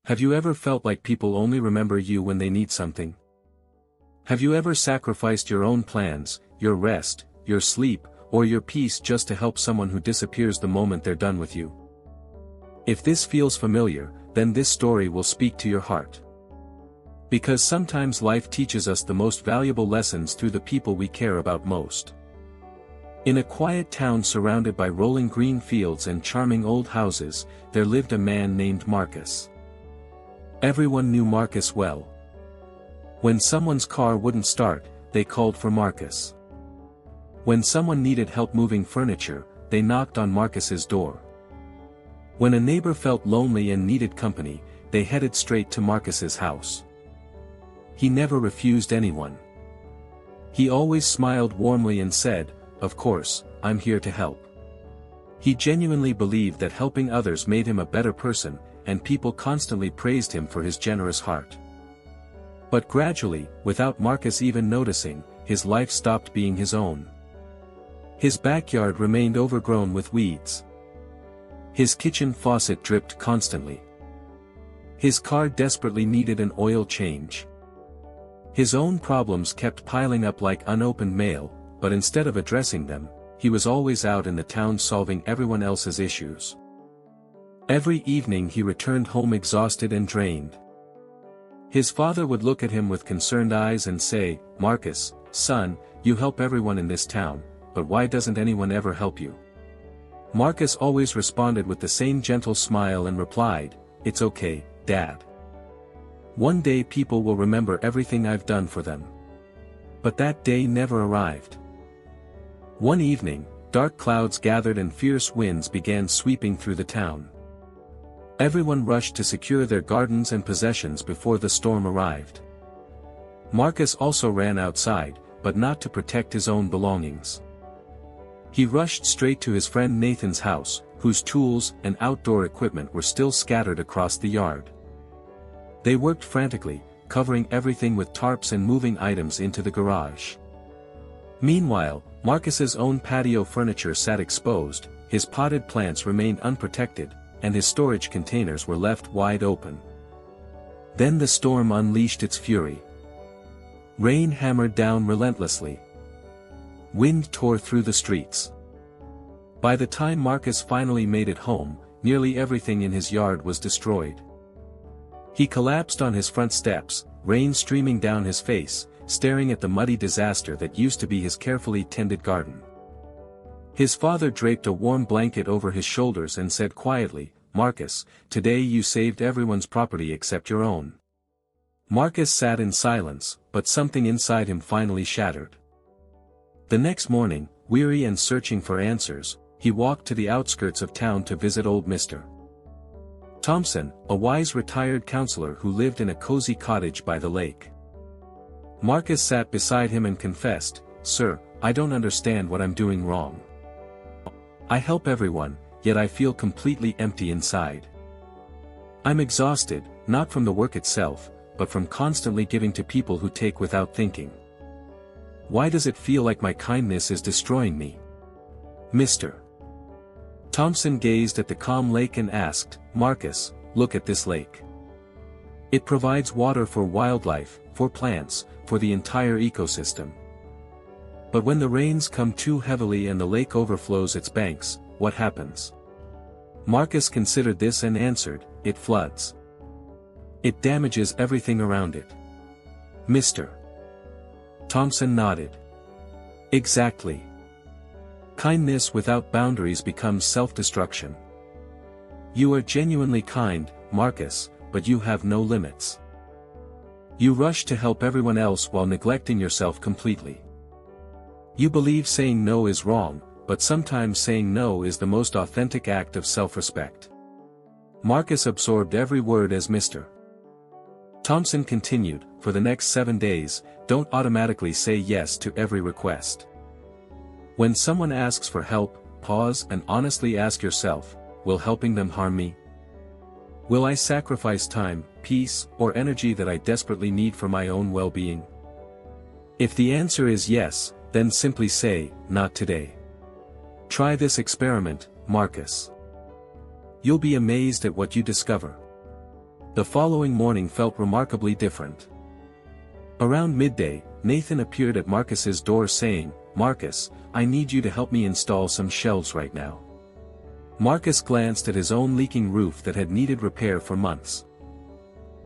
Have you ever felt like people only remember you when they need something? Have you ever sacrificed your own plans, your rest, your sleep, or your peace just to help someone who disappears the moment they're done with you? If this feels familiar, then this story will speak to your heart. Because sometimes life teaches us the most valuable lessons through the people we care about most. In a quiet town surrounded by rolling green fields and charming old houses, there lived a man named Marcus. Everyone knew Marcus well. When someone's car wouldn't start, they called for Marcus. When someone needed help moving furniture, they knocked on Marcus's door. When a neighbor felt lonely and needed company, they headed straight to Marcus's house. He never refused anyone. He always smiled warmly and said, "Of course, I'm here to help." He genuinely believed that helping others made him a better person, and people constantly praised him for his generous heart. But gradually, without Marcus even noticing, his life stopped being his own. His backyard remained overgrown with weeds. His kitchen faucet dripped constantly. His car desperately needed an oil change. His own problems kept piling up like unopened mail, but instead of addressing them, he was always out in the town solving everyone else's issues. Every evening he returned home exhausted and drained. His father would look at him with concerned eyes and say, "Marcus, son, you help everyone in this town, but why doesn't anyone ever help you?" Marcus always responded with the same gentle smile and replied, "It's okay, Dad. One day people will remember everything I've done for them." But that day never arrived. One evening, dark clouds gathered and fierce winds began sweeping through the town. Everyone rushed to secure their gardens and possessions before the storm arrived. Marcus also ran outside, but not to protect his own belongings. He rushed straight to his friend Nathan's house, whose tools and outdoor equipment were still scattered across the yard. They worked frantically, covering everything with tarps and moving items into the garage. Meanwhile, Marcus's own patio furniture sat exposed, his potted plants remained unprotected, and his storage containers were left wide open. Then the storm unleashed its fury. Rain hammered down relentlessly. Wind tore through the streets. By the time Marcus finally made it home, nearly everything in his yard was destroyed. He collapsed on his front steps, rain streaming down his face, staring at the muddy disaster that used to be his carefully tended garden. His father draped a warm blanket over his shoulders and said quietly, "Marcus, today you saved everyone's property except your own." Marcus sat in silence, but something inside him finally shattered. The next morning, weary and searching for answers, he walked to the outskirts of town to visit old Mr. Thompson, a wise retired counselor who lived in a cozy cottage by the lake. Marcus sat beside him and confessed, "Sir, I don't understand what I'm doing wrong. I help everyone, yet I feel completely empty inside. I'm exhausted, not from the work itself, but from constantly giving to people who take without thinking. Why does it feel like my kindness is destroying me?" Mr. Thompson gazed at the calm lake and asked, "Marcus, look at this lake. It provides water for wildlife, for plants, for the entire ecosystem. But when the rains come too heavily and the lake overflows its banks, what happens?" Marcus considered this and answered, "It floods. It damages everything around it." Mr. Thompson nodded. "Exactly. Kindness without boundaries becomes self-destruction. You are genuinely kind, Marcus, but you have no limits. You rush to help everyone else while neglecting yourself completely. You believe saying no is wrong, but sometimes saying no is the most authentic act of self-respect." Marcus absorbed every word as Mr. Thompson continued, "For the next 7 days, don't automatically say yes to every request. When someone asks for help, pause and honestly ask yourself, will helping them harm me? Will I sacrifice time, peace, or energy that I desperately need for my own well-being? If the answer is yes, then simply say, not today. Try this experiment, Marcus. You'll be amazed at what you discover. The following morning felt remarkably different. Around midday, Nathan appeared at Marcus's door saying, "Marcus, I need you to help me install some shelves right now." Marcus glanced at his own leaking roof that had needed repair for months.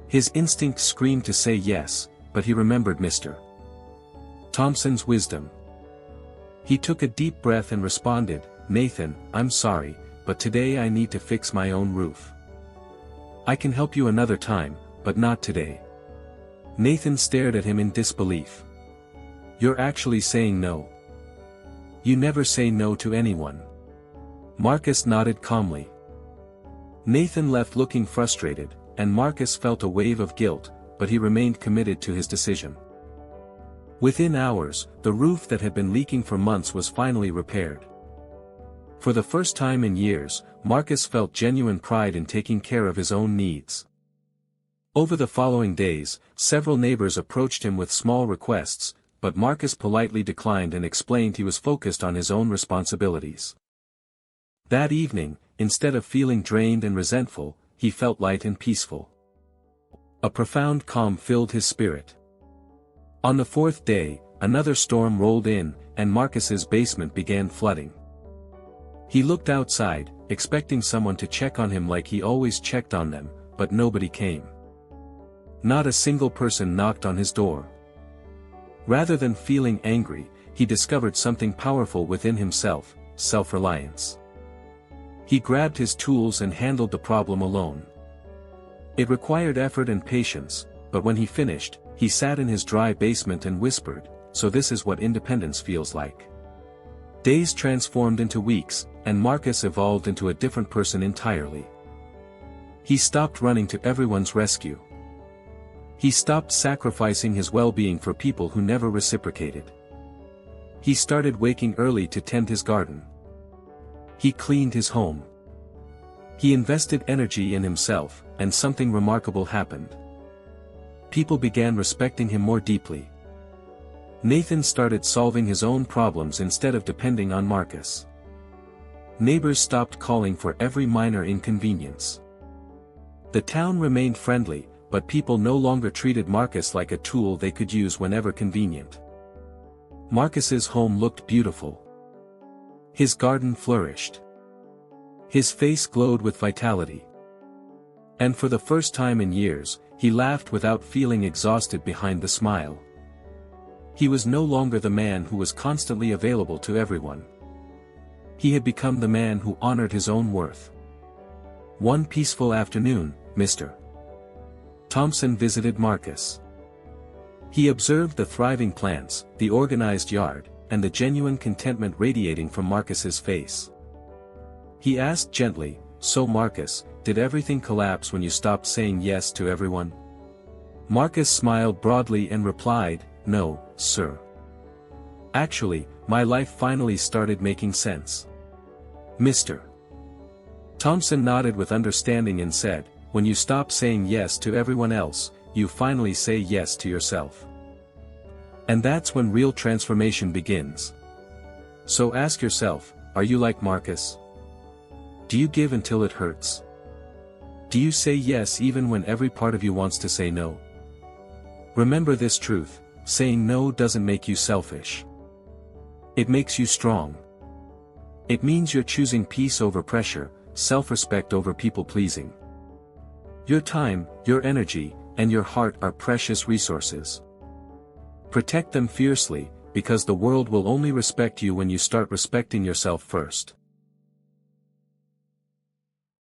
His instinct screamed to say yes, but he remembered Mr. Thompson's wisdom. He took a deep breath and responded, "Nathan, I'm sorry, but today I need to fix my own roof. I can help you another time, but not today." Nathan stared at him in disbelief. "You're actually saying no? You never say no to anyone." Marcus nodded calmly. Nathan left looking frustrated, and Marcus felt a wave of guilt, but he remained committed to his decision. Within hours, the roof that had been leaking for months was finally repaired. For the first time in years, Marcus felt genuine pride in taking care of his own needs. Over the following days, several neighbors approached him with small requests, but Marcus politely declined and explained he was focused on his own responsibilities. That evening, instead of feeling drained and resentful, he felt light and peaceful. A profound calm filled his spirit. On the fourth day, another storm rolled in, and Marcus's basement began flooding. He looked outside, expecting someone to check on him like he always checked on them, but nobody came. Not a single person knocked on his door. Rather than feeling angry, he discovered something powerful within himself: self-reliance. He grabbed his tools and handled the problem alone. It required effort and patience, but when he finished, he sat in his dry basement and whispered, "So this is what independence feels like." Days transformed into weeks, and Marcus evolved into a different person entirely. He stopped running to everyone's rescue. He stopped sacrificing his well-being for people who never reciprocated. He started waking early to tend his garden. He cleaned his home. He invested energy in himself, and something remarkable happened. People began respecting him more deeply. Nathan started solving his own problems instead of depending on Marcus. Neighbors stopped calling for every minor inconvenience. The town remained friendly, but people no longer treated Marcus like a tool they could use whenever convenient. Marcus's home looked beautiful. His garden flourished. His face glowed with vitality. And for the first time in years, he laughed without feeling exhausted behind the smile. He was no longer the man who was constantly available to everyone. He had become the man who honored his own worth. One peaceful afternoon, Mr. Thompson visited Marcus. He observed the thriving plants, the organized yard, and the genuine contentment radiating from Marcus's face. He asked gently, "So Marcus, did everything collapse when you stopped saying yes to everyone?" Marcus smiled broadly and replied, "No, sir. Actually, my life finally started making sense." Mr. Thompson nodded with understanding and said, "When you stop saying yes to everyone else, you finally say yes to yourself. And that's when real transformation begins. So ask yourself, are you like Marcus? Do you give until it hurts? Do you say yes even when every part of you wants to say no? Remember this truth: saying no doesn't make you selfish. It makes you strong. It means you're choosing peace over pressure, self-respect over people-pleasing. Your time, your energy, and your heart are precious resources. Protect them fiercely, because the world will only respect you when you start respecting yourself first.